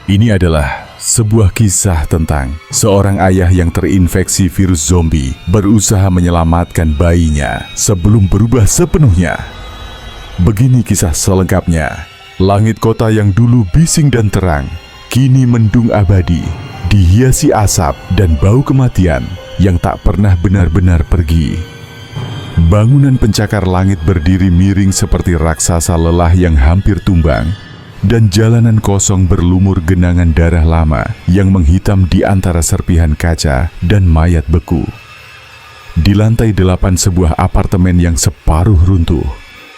Ini adalah sebuah kisah tentang seorang ayah yang terinfeksi virus zombie berusaha menyelamatkan bayinya sebelum berubah sepenuhnya. Begini kisah selengkapnya. Langit kota yang dulu bising dan terang, kini mendung abadi, dihiasi asap dan bau kematian yang tak pernah benar-benar pergi. Bangunan pencakar langit berdiri miring seperti raksasa lelah yang hampir tumbang, dan jalanan kosong berlumur genangan darah lama yang menghitam di antara serpihan kaca dan mayat beku. Di lantai 8 sebuah apartemen yang separuh runtuh,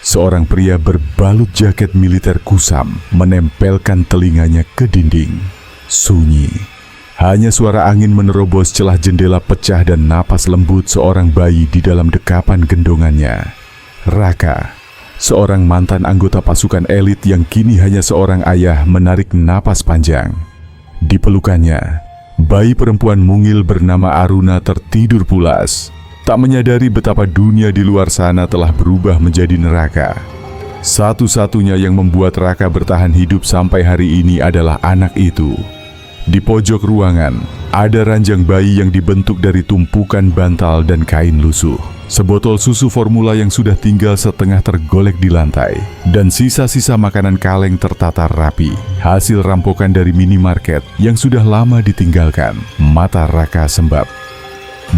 seorang pria berbalut jaket militer kusam menempelkan telinganya ke dinding. Sunyi. Hanya suara angin menerobos celah jendela pecah dan napas lembut seorang bayi di dalam dekapan gendongannya. Raka, seorang mantan anggota pasukan elit yang kini hanya seorang ayah, menarik napas panjang. Di pelukannya, bayi perempuan mungil bernama Aruna tertidur pulas, tak menyadari betapa dunia di luar sana telah berubah menjadi neraka. Satu-satunya yang membuat Raka bertahan hidup sampai hari ini adalah anak itu. Di pojok ruangan, ada ranjang bayi yang dibentuk dari tumpukan bantal dan kain lusuh. Sebotol susu formula yang sudah tinggal setengah tergolek di lantai, dan sisa-sisa makanan kaleng tertata rapi, hasil rampokan dari minimarket yang sudah lama ditinggalkan. Mata Raka sembab.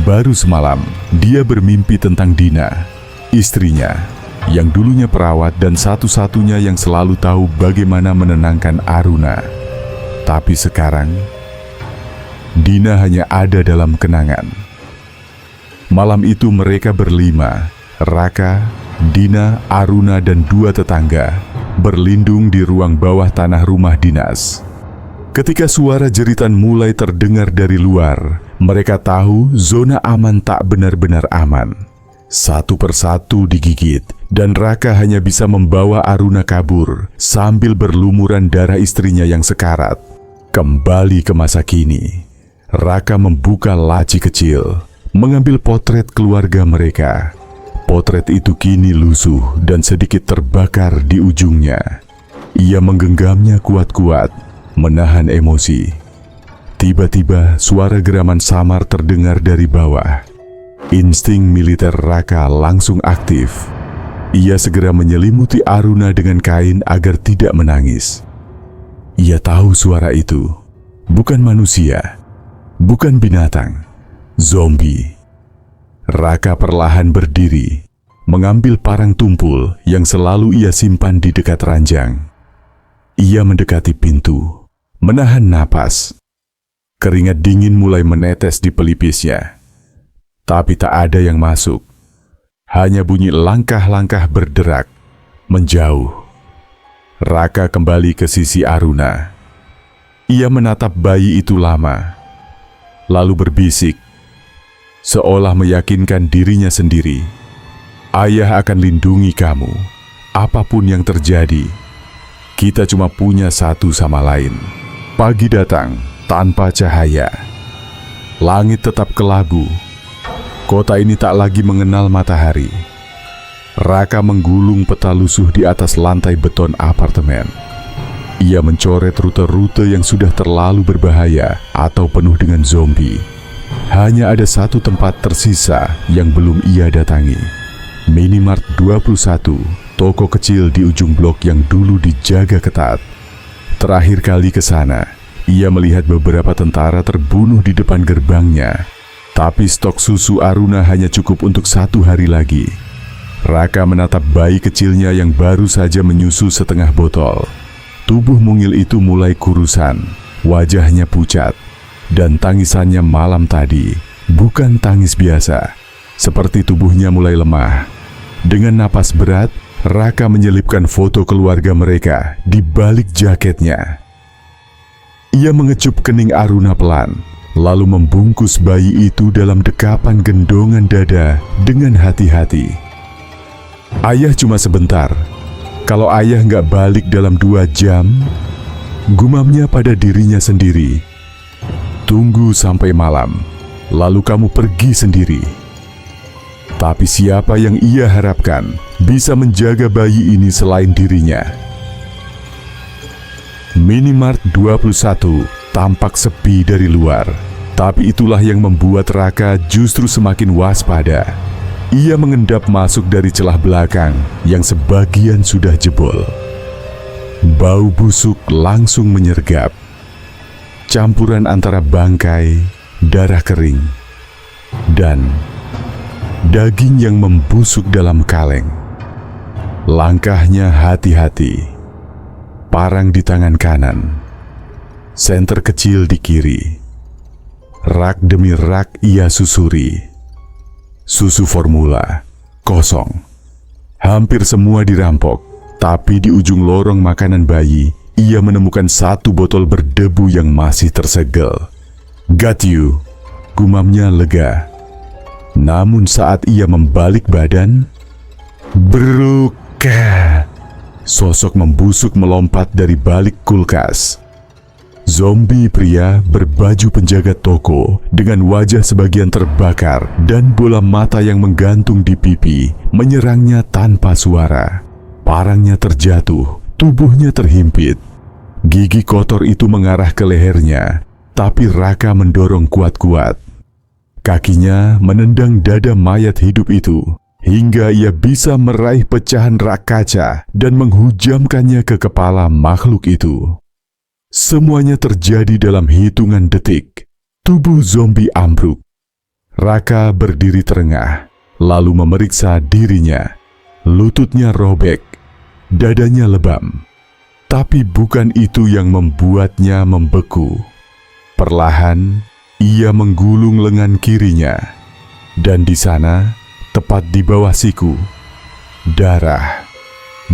Baru semalam, dia bermimpi tentang Dina, istrinya, yang dulunya perawat dan satu-satunya yang selalu tahu bagaimana menenangkan Aruna. Tapi sekarang, Dina hanya ada dalam kenangan. Malam itu mereka berlima, Raka, Dina, Aruna, dan 2 tetangga, berlindung di ruang bawah tanah rumah dinas. Ketika suara jeritan mulai terdengar dari luar, mereka tahu zona aman tak benar-benar aman. Satu persatu digigit, dan Raka hanya bisa membawa Aruna kabur sambil berlumuran darah istrinya yang sekarat. Kembali ke masa kini, Raka membuka laci kecil, mengambil potret keluarga mereka. Potret itu kini lusuh dan sedikit terbakar di ujungnya. Ia menggenggamnya kuat-kuat, menahan emosi. Tiba-tiba suara geraman samar terdengar dari bawah. Insting militer Raka langsung aktif. Ia segera menyelimuti Aruna dengan kain agar tidak menangis. Ia tahu suara itu bukan manusia, bukan binatang, zombie. Raka perlahan berdiri, mengambil parang tumpul yang selalu ia simpan di dekat ranjang. Ia mendekati pintu, menahan napas. Keringat dingin mulai menetes di pelipisnya. Tapi tak ada yang masuk. Hanya bunyi langkah-langkah berderak, menjauh. Raka kembali ke sisi Aruna. Ia menatap bayi itu lama, lalu berbisik, seolah meyakinkan dirinya sendiri. Ayah akan lindungi kamu, apapun yang terjadi. Kita cuma punya satu sama lain. Pagi datang tanpa cahaya. Langit tetap kelabu. Kota ini tak lagi mengenal matahari. Raka menggulung peta lusuh di atas lantai beton apartemen. Ia mencoret rute-rute yang sudah terlalu berbahaya atau penuh dengan zombie. Hanya ada satu tempat tersisa yang belum ia datangi. Minimart 21, toko kecil di ujung blok yang dulu dijaga ketat. Terakhir kali ke sana, ia melihat beberapa tentara terbunuh di depan gerbangnya. Tapi stok susu Aruna hanya cukup untuk 1 hari lagi. Raka menatap bayi kecilnya yang baru saja menyusu setengah botol. Tubuh mungil itu mulai kurusan, wajahnya pucat, dan tangisannya malam tadi bukan tangis biasa. Seperti tubuhnya mulai lemah. Dengan napas berat, Raka menyelipkan foto keluarga mereka di balik jaketnya. Ia mengecup kening Aruna pelan, lalu membungkus bayi itu dalam dekapan gendongan dada dengan hati-hati. Ayah cuma sebentar. Kalau ayah nggak balik dalam 2 jam, gumamnya pada dirinya sendiri. Tunggu sampai malam, lalu kamu pergi sendiri. Tapi siapa yang ia harapkan bisa menjaga bayi ini selain dirinya? Minimart 21 tampak sepi dari luar, tapi itulah yang membuat Raka justru semakin waspada. Ia mengendap masuk dari celah belakang yang sebagian sudah jebol. Bau busuk langsung menyergap. Campuran antara bangkai, darah kering, dan daging yang membusuk dalam kaleng. Langkahnya hati-hati. Parang di tangan kanan, senter kecil di kiri. Rak demi rak ia susuri. Susu formula kosong. Hampir semua dirampok, tapi di ujung lorong makanan bayi, ia menemukan satu botol berdebu yang masih tersegel. "Got you," gumamnya lega. Namun saat ia membalik badan, "Bruka!" Sosok membusuk melompat dari balik kulkas. Zombie pria berbaju penjaga toko dengan wajah sebagian terbakar dan bola mata yang menggantung di pipi menyerangnya tanpa suara. Parangnya terjatuh, tubuhnya terhimpit. Gigi kotor itu mengarah ke lehernya, tapi Raka mendorong kuat-kuat. Kakinya menendang dada mayat hidup itu hingga ia bisa meraih pecahan rak kaca dan menghujamkannya ke kepala makhluk itu. Semuanya terjadi dalam hitungan detik. Tubuh zombie ambruk. Raka berdiri terengah, lalu memeriksa dirinya. Lututnya robek, dadanya lebam. Tapi bukan itu yang membuatnya membeku. Perlahan, ia menggulung lengan kirinya. Dan di sana, tepat di bawah siku, darah,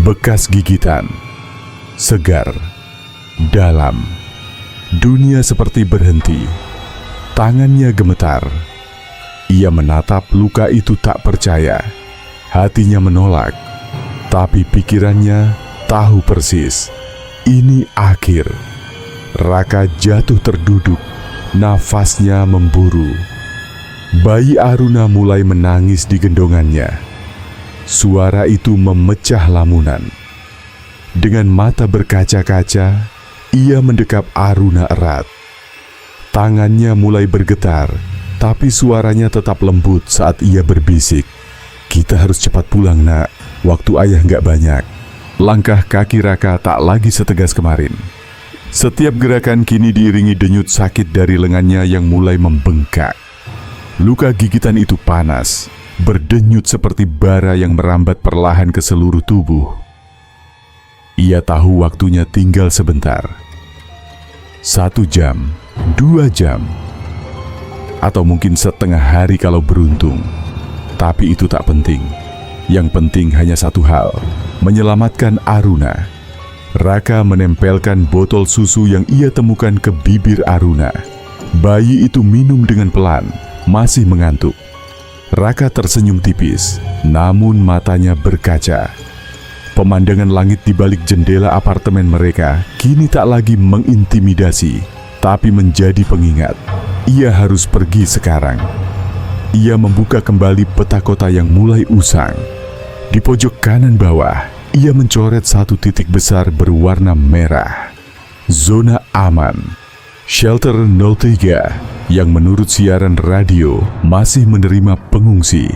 bekas gigitan, segar, dalam. Dunia seperti berhenti. Tangannya gemetar. Ia menatap luka itu tak percaya. Hatinya menolak. Tapi pikirannya tahu persis. Ini akhir. Raka jatuh terduduk. Nafasnya memburu. Bayi Aruna mulai menangis di gendongannya. Suara itu memecah lamunan. Dengan mata berkaca-kaca, ia mendekap Aruna erat. Tangannya mulai bergetar, tapi suaranya tetap lembut saat ia berbisik. "Kita harus cepat pulang, nak. Waktu ayah nggak banyak." Langkah kaki Raka tak lagi setegas kemarin. Setiap gerakan kini diiringi denyut sakit dari lengannya yang mulai membengkak. Luka gigitan itu panas, berdenyut seperti bara yang merambat perlahan ke seluruh tubuh. Ia tahu waktunya tinggal sebentar. 1 jam, 2 jam, atau mungkin setengah hari kalau beruntung. Tapi itu tak penting. Yang penting hanya satu hal, menyelamatkan Aruna. Raka menempelkan botol susu yang ia temukan ke bibir Aruna. Bayi itu minum dengan pelan, masih mengantuk. Raka tersenyum tipis, namun matanya berkaca. Pemandangan langit di balik jendela apartemen mereka kini tak lagi mengintimidasi, tapi menjadi pengingat. Ia harus pergi sekarang. Ia membuka kembali peta kota yang mulai usang. Di pojok kanan bawah, ia mencoret satu titik besar berwarna merah. Zona aman. Shelter 03 yang menurut siaran radio masih menerima pengungsi.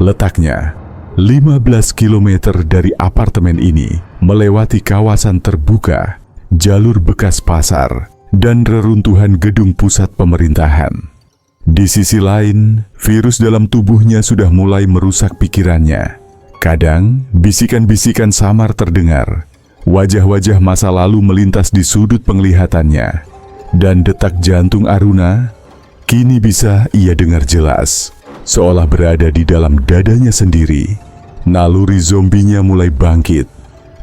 Letaknya 15 km dari apartemen ini, melewati kawasan terbuka, jalur bekas pasar, dan reruntuhan gedung pusat pemerintahan. Di sisi lain, virus dalam tubuhnya sudah mulai merusak pikirannya. Kadang, bisikan-bisikan samar terdengar. Wajah-wajah masa lalu melintas di sudut penglihatannya. Dan detak jantung Aruna, kini bisa ia dengar jelas. Seolah berada di dalam dadanya sendiri. Naluri zombinya mulai bangkit.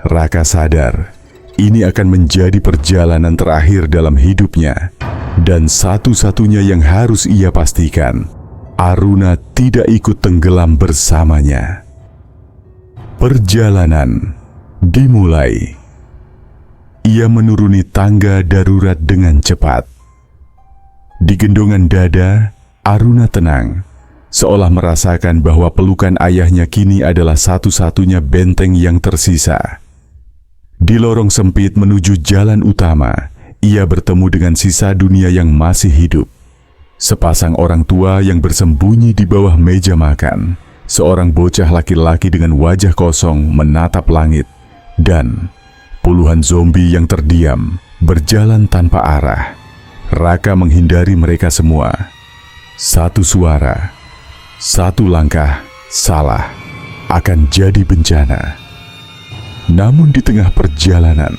Raka sadar, ini akan menjadi perjalanan terakhir dalam hidupnya. Dan satu-satunya yang harus ia pastikan, Aruna tidak ikut tenggelam bersamanya. Perjalanan dimulai. Ia menuruni tangga darurat dengan cepat. Di gendongan dada, Aruna tenang, seolah merasakan bahwa pelukan ayahnya kini adalah satu-satunya benteng yang tersisa. Di lorong sempit menuju jalan utama, ia bertemu dengan sisa dunia yang masih hidup. Sepasang orang tua yang bersembunyi di bawah meja makan. Seorang bocah laki-laki dengan wajah kosong menatap langit. Dan puluhan zombie yang terdiam, berjalan tanpa arah. Raka menghindari mereka semua. Satu suara, satu langkah salah akan jadi bencana. Namun di tengah perjalanan,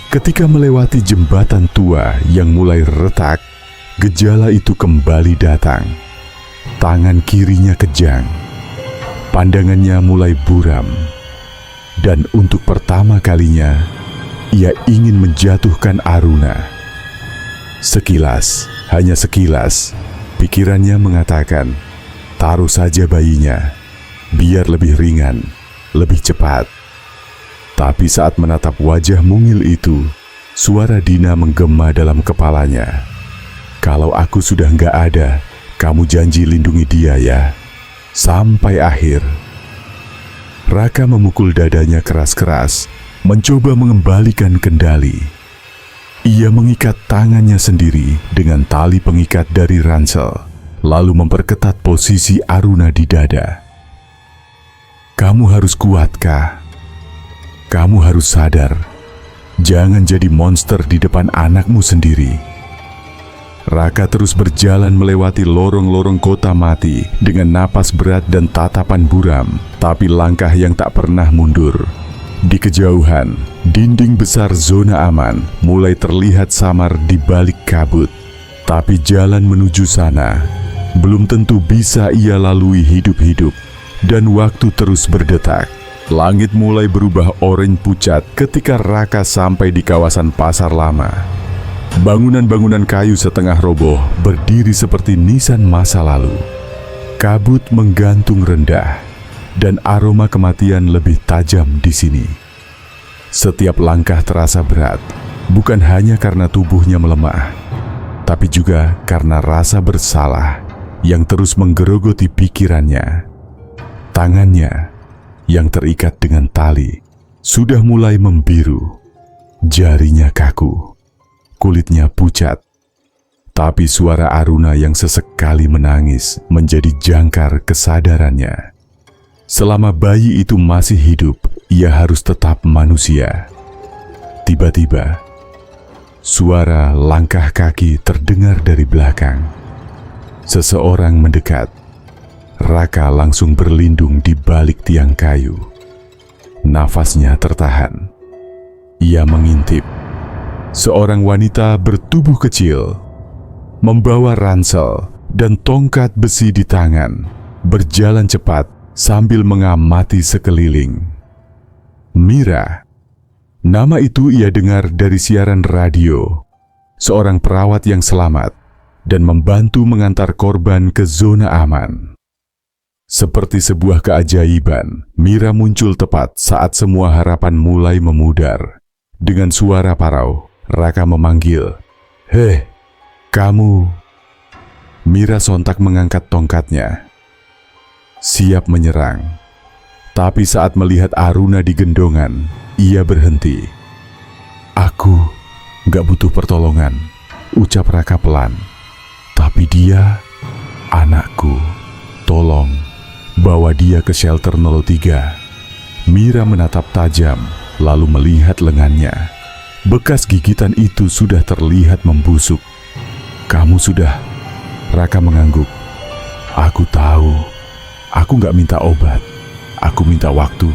ketika melewati jembatan tua yang mulai retak, gejala itu kembali datang. Tangan kirinya kejang, pandangannya mulai buram, dan untuk pertama kalinya, ia ingin menjatuhkan Aruna. Sekilas, hanya sekilas, pikirannya mengatakan, taruh saja bayinya, biar lebih ringan, lebih cepat. Tapi saat menatap wajah mungil itu, suara Dina menggema dalam kepalanya. Kalau aku sudah nggak ada, kamu janji lindungi dia ya. Sampai akhir. Raka memukul dadanya keras-keras, mencoba mengembalikan kendali. Ia mengikat tangannya sendiri dengan tali pengikat dari ransel, lalu memperketat posisi Aruna di dada. Kamu harus kuat, Kak. Kamu harus sadar, jangan jadi monster di depan anakmu sendiri. Raka terus berjalan melewati lorong-lorong kota mati dengan napas berat dan tatapan buram, tapi langkah yang tak pernah mundur. Di kejauhan, dinding besar zona aman mulai terlihat samar di balik kabut. Tapi jalan menuju sana belum tentu bisa ia lalui hidup-hidup, dan waktu terus berdetak. Langit mulai berubah oranye pucat ketika Raka sampai di kawasan pasar lama. Bangunan-bangunan kayu setengah roboh berdiri seperti nisan masa lalu. Kabut menggantung rendah, dan aroma kematian lebih tajam di sini. Setiap langkah terasa berat, bukan hanya karena tubuhnya melemah, tapi juga karena rasa bersalah yang terus menggerogoti pikirannya. Tangannya yang terikat dengan tali sudah mulai membiru, jarinya kaku, kulitnya pucat. Tapi suara Aruna yang sesekali menangis menjadi jangkar kesadarannya. Selama bayi itu masih hidup, ia harus tetap manusia. Tiba-tiba, suara langkah kaki terdengar dari belakang. Seseorang mendekat. Raka langsung berlindung di balik tiang kayu. Nafasnya tertahan. Ia mengintip. Seorang wanita bertubuh kecil, membawa ransel dan tongkat besi di tangan, berjalan cepat sambil mengamati sekeliling. Mira. Nama itu ia dengar dari siaran radio. Seorang perawat yang selamat dan membantu mengantar korban ke zona aman. Seperti sebuah keajaiban, Mira muncul tepat saat semua harapan mulai memudar. Dengan suara parau, Raka memanggil, "Hei, kamu!" Mira sontak mengangkat tongkatnya, siap menyerang. Tapi saat melihat Aruna di gendongan, ia berhenti. "Aku gak butuh pertolongan," ucap Raka pelan. "Tapi dia, anakku. Tolong, bawa dia ke shelter 03. Mira menatap tajam, lalu melihat lengannya. Bekas gigitan itu sudah terlihat membusuk. "Kamu sudah..." Raka mengangguk. "Aku tahu. Aku gak minta obat. Aku minta waktu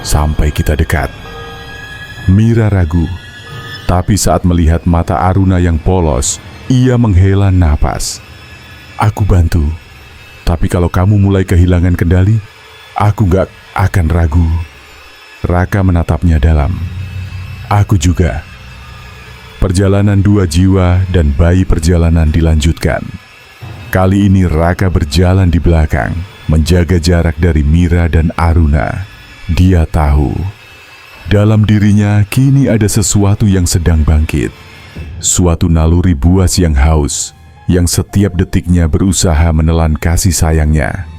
sampai kita dekat." Mira ragu, tapi saat melihat mata Aruna yang polos, ia menghela napas. "Aku bantu. Tapi kalau kamu mulai kehilangan kendali, aku gak akan ragu." Raka menatapnya dalam. "Aku juga." Perjalanan dua jiwa dan bayi perjalanan dilanjutkan. Kali ini Raka berjalan di belakang, menjaga jarak dari Mira dan Aruna. Dia tahu, dalam dirinya kini ada sesuatu yang sedang bangkit. Suatu naluri buas yang haus, yang setiap detiknya berusaha menelan kasih sayangnya.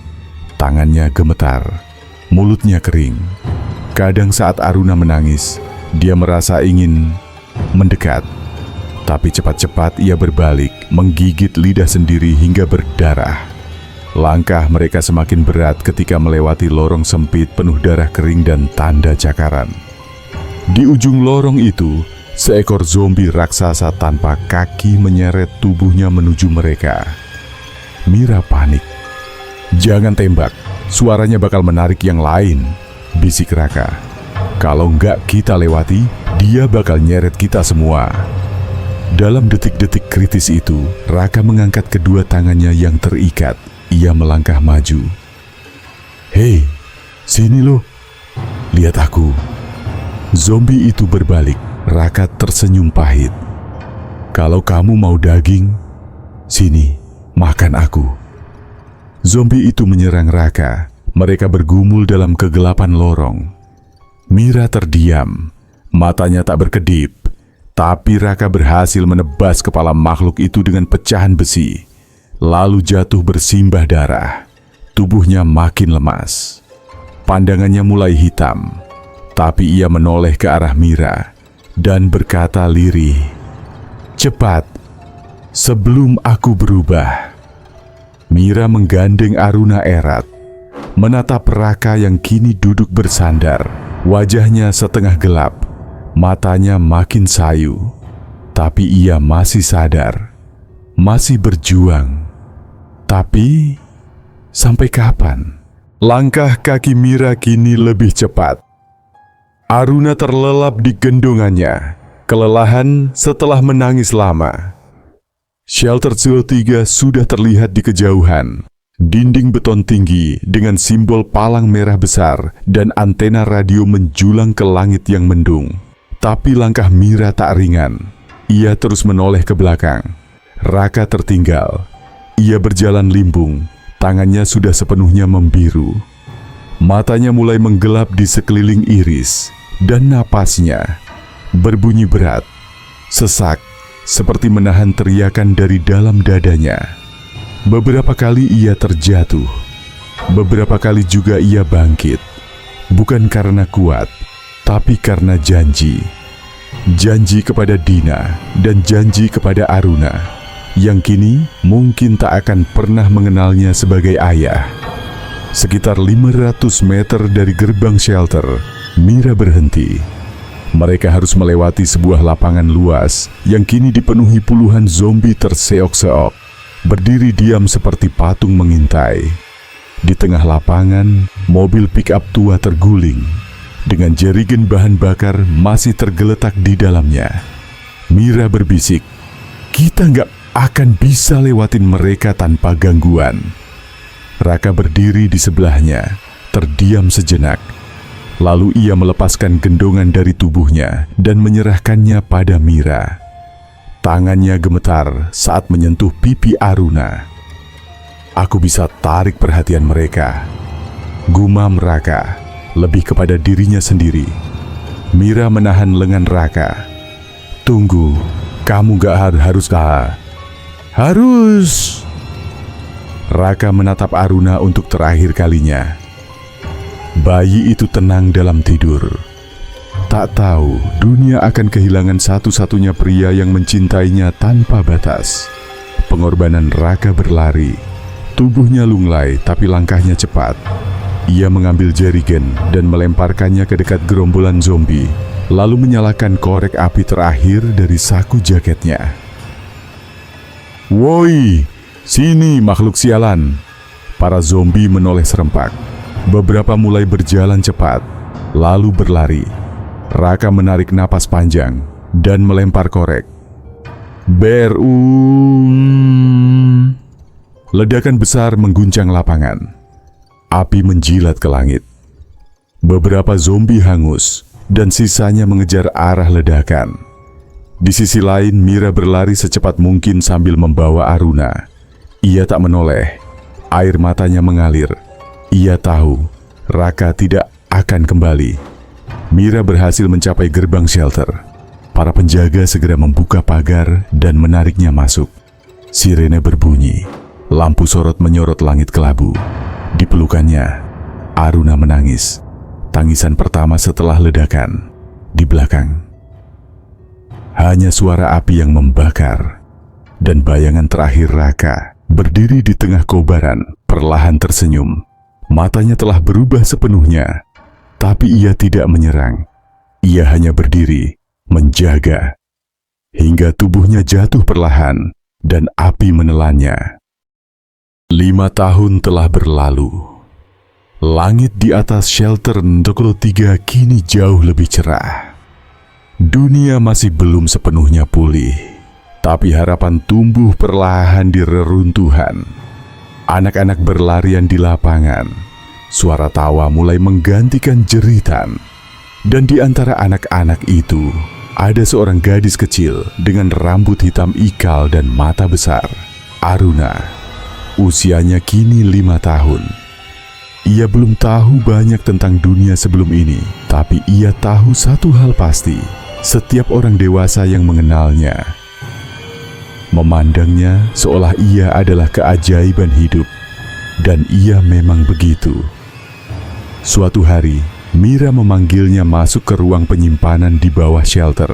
Tangannya gemetar, mulutnya kering. Kadang saat Aruna menangis, Dia merasa ingin mendekat, tapi cepat-cepat ia berbalik, menggigit lidah sendiri hingga berdarah. Langkah mereka semakin berat ketika melewati lorong sempit penuh darah kering dan tanda cakaran. Di ujung lorong itu, seekor zombie raksasa tanpa kaki menyeret tubuhnya menuju mereka. Mira panik. "Jangan tembak, suaranya bakal menarik yang lain," bisik Raka. "Kalau nggak kita lewati, dia bakal nyeret kita semua." Dalam detik-detik kritis itu, Raka mengangkat kedua tangannya yang terikat. Ia melangkah maju. "Hei, sini lo. Lihat aku." Zombie itu berbalik. Raka tersenyum pahit. "Kalau kamu mau daging, sini, makan aku." Zombie itu menyerang Raka. Mereka bergumul dalam kegelapan lorong. Mira terdiam. Matanya tak berkedip. Tapi Raka berhasil menebas kepala makhluk itu dengan pecahan besi, lalu jatuh bersimbah darah. Tubuhnya makin lemas. Pandangannya mulai hitam, tapi ia menoleh ke arah Mira dan berkata lirih, "Cepat, sebelum aku berubah." Mira menggandeng Aruna erat, menatap Raka yang kini duduk bersandar. Wajahnya setengah gelap. Matanya makin sayu, tapi ia masih sadar, masih berjuang. Tapi, sampai kapan? Langkah kaki Mira kini lebih cepat. Aruna terlelap di gendongannya, kelelahan setelah menangis lama. Shelter Zoo 3 sudah terlihat di kejauhan. Dinding beton tinggi dengan simbol palang merah besar dan antena radio menjulang ke langit yang mendung. Tapi langkah Mira tak ringan. Ia terus menoleh ke belakang. Raka tertinggal. Ia berjalan limbung. Tangannya sudah sepenuhnya membiru. Matanya mulai menggelap di sekeliling iris. Dan napasnya berbunyi berat, sesak, seperti menahan teriakan dari dalam dadanya. Beberapa kali ia terjatuh. Beberapa kali juga ia bangkit. Bukan karena kuat, tapi karena janji. Janji kepada Dina dan janji kepada Aruna, yang kini mungkin tak akan pernah mengenalnya sebagai ayah. Sekitar 500 meter dari gerbang shelter, Mira berhenti. Mereka harus melewati sebuah lapangan luas yang kini dipenuhi puluhan zombie terseok-seok, berdiri diam seperti patung mengintai. Di tengah lapangan, mobil pick-up tua terguling. Dengan jerigen bahan bakar masih tergeletak di dalamnya. Mira berbisik, "Kita nggak akan bisa lewatin mereka tanpa gangguan." Raka berdiri di sebelahnya, terdiam sejenak. Lalu ia melepaskan gendongan dari tubuhnya dan menyerahkannya pada Mira. Tangannya gemetar saat menyentuh pipi Aruna. "Aku bisa tarik perhatian mereka," gumam Raka. Lebih kepada dirinya sendiri. Mira menahan lengan Raka. "Tunggu, kamu gak harus kah?" "Harus." Raka menatap Aruna untuk terakhir kalinya. Bayi itu tenang dalam tidur. Tak tahu dunia akan kehilangan satu-satunya pria yang mencintainya tanpa batas. Pengorbanan Raka berlari. Tubuhnya lunglai tapi langkahnya cepat. Ia mengambil jerigen dan melemparkannya ke dekat gerombolan zombie, lalu menyalakan korek api terakhir dari saku jaketnya. "Woi, sini makhluk sialan!" Para zombie menoleh serempak. Beberapa mulai berjalan cepat, lalu berlari. Raka menarik napas panjang dan melempar korek. Berum! Ledakan besar mengguncang lapangan. Api menjilat ke langit. Beberapa zombie hangus dan sisanya mengejar arah ledakan. Di sisi lain, Mira berlari secepat mungkin sambil membawa Aruna. Ia tak menoleh. Air matanya mengalir. Ia tahu Raka tidak akan kembali. Mira berhasil mencapai gerbang shelter. Para penjaga segera membuka pagar dan menariknya masuk. Sirene berbunyi. Lampu sorot menyorot langit kelabu. Di pelukannya, Aruna menangis. Tangisan pertama setelah ledakan. di belakang. Hanya suara api yang membakar, dan bayangan terakhir Raka berdiri di tengah kobaran, perlahan tersenyum. Matanya telah berubah sepenuhnya, tapi ia tidak menyerang. Ia hanya berdiri, menjaga, hingga tubuhnya jatuh perlahan dan api menelannya. 5 tahun telah berlalu. Langit di atas shelter Ndokolo 3 kini jauh lebih cerah. Dunia masih belum sepenuhnya pulih, tapi harapan tumbuh perlahan di reruntuhan. Anak-anak berlarian di lapangan. Suara tawa mulai menggantikan jeritan. Dan di antara anak-anak itu, ada seorang gadis kecil dengan rambut hitam ikal dan mata besar. Aruna. Usianya kini 5 tahun. Ia belum tahu banyak tentang dunia sebelum ini, tapi ia tahu satu hal pasti. Setiap orang dewasa yang mengenalnya memandangnya seolah ia adalah keajaiban hidup, dan ia memang begitu. Suatu hari, Mira memanggilnya masuk ke ruang penyimpanan di bawah shelter.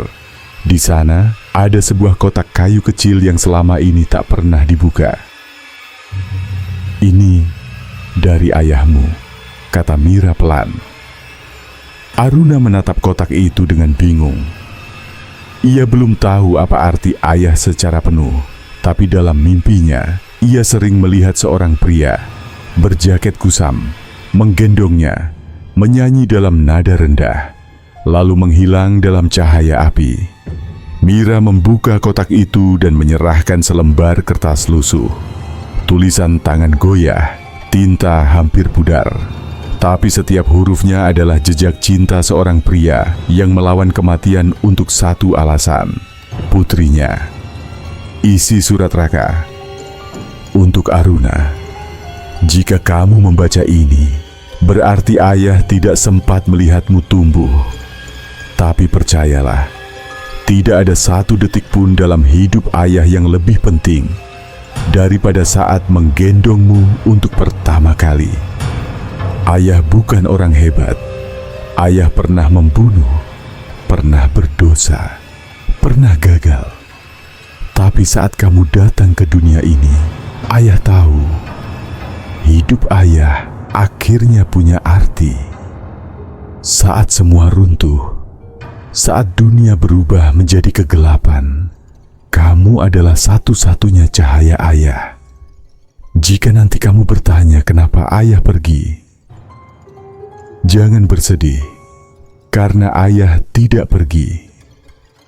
Di sana, ada sebuah kotak kayu kecil yang selama ini tak pernah dibuka. "Ini dari ayahmu," kata Mira pelan. Aruna menatap kotak itu dengan bingung. Ia belum tahu apa arti ayah secara penuh, tapi dalam mimpinya, ia sering melihat seorang pria berjaket kusam, menggendongnya, menyanyi dalam nada rendah, lalu menghilang dalam cahaya api. Mira membuka kotak itu dan menyerahkan selembar kertas lusuh. Tulisan tangan goyah, tinta hampir pudar. Tapi setiap hurufnya adalah jejak cinta seorang pria yang melawan kematian untuk satu alasan, putrinya. Isi surat Raka. Untuk Aruna, jika kamu membaca ini, berarti ayah tidak sempat melihatmu tumbuh. Tapi percayalah, tidak ada satu detik pun dalam hidup ayah yang lebih penting daripada saat menggendongmu untuk pertama kali. Ayah bukan orang hebat. Ayah pernah membunuh, pernah berdosa, pernah gagal. Tapi saat kamu datang ke dunia ini, ayah tahu hidup ayah akhirnya punya arti. Saat semua runtuh, saat dunia berubah menjadi kegelapan, kamu adalah satu-satunya cahaya ayah. Jika nanti kamu bertanya kenapa ayah pergi, jangan bersedih, karena ayah tidak pergi.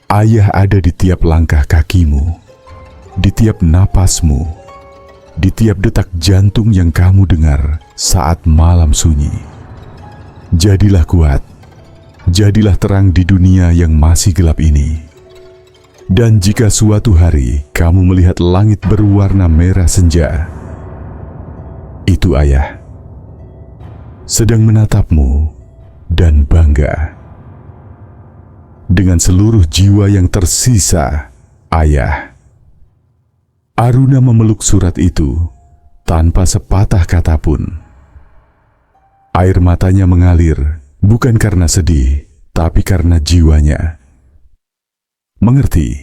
Ayah ada di tiap langkah kakimu, di tiap napasmu, di tiap detak jantung yang kamu dengar saat malam sunyi. Jadilah kuat, jadilah terang di dunia yang masih gelap ini. Dan jika suatu hari kamu melihat langit berwarna merah senja, itu ayah sedang menatapmu dan bangga. Dengan seluruh jiwa yang tersisa, ayah. Aruna memeluk surat itu tanpa sepatah kata pun. Air matanya mengalir, bukan karena sedih, tapi karena jiwanya. Mengerti?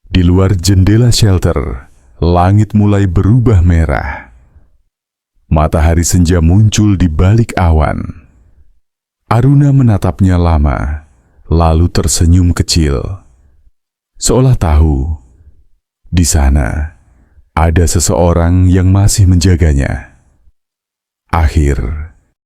Di luar jendela shelter, langit mulai berubah merah. Matahari senja muncul di balik awan. Aruna menatapnya lama, lalu tersenyum kecil. Seolah tahu, di sana ada seseorang yang masih menjaganya. Akhir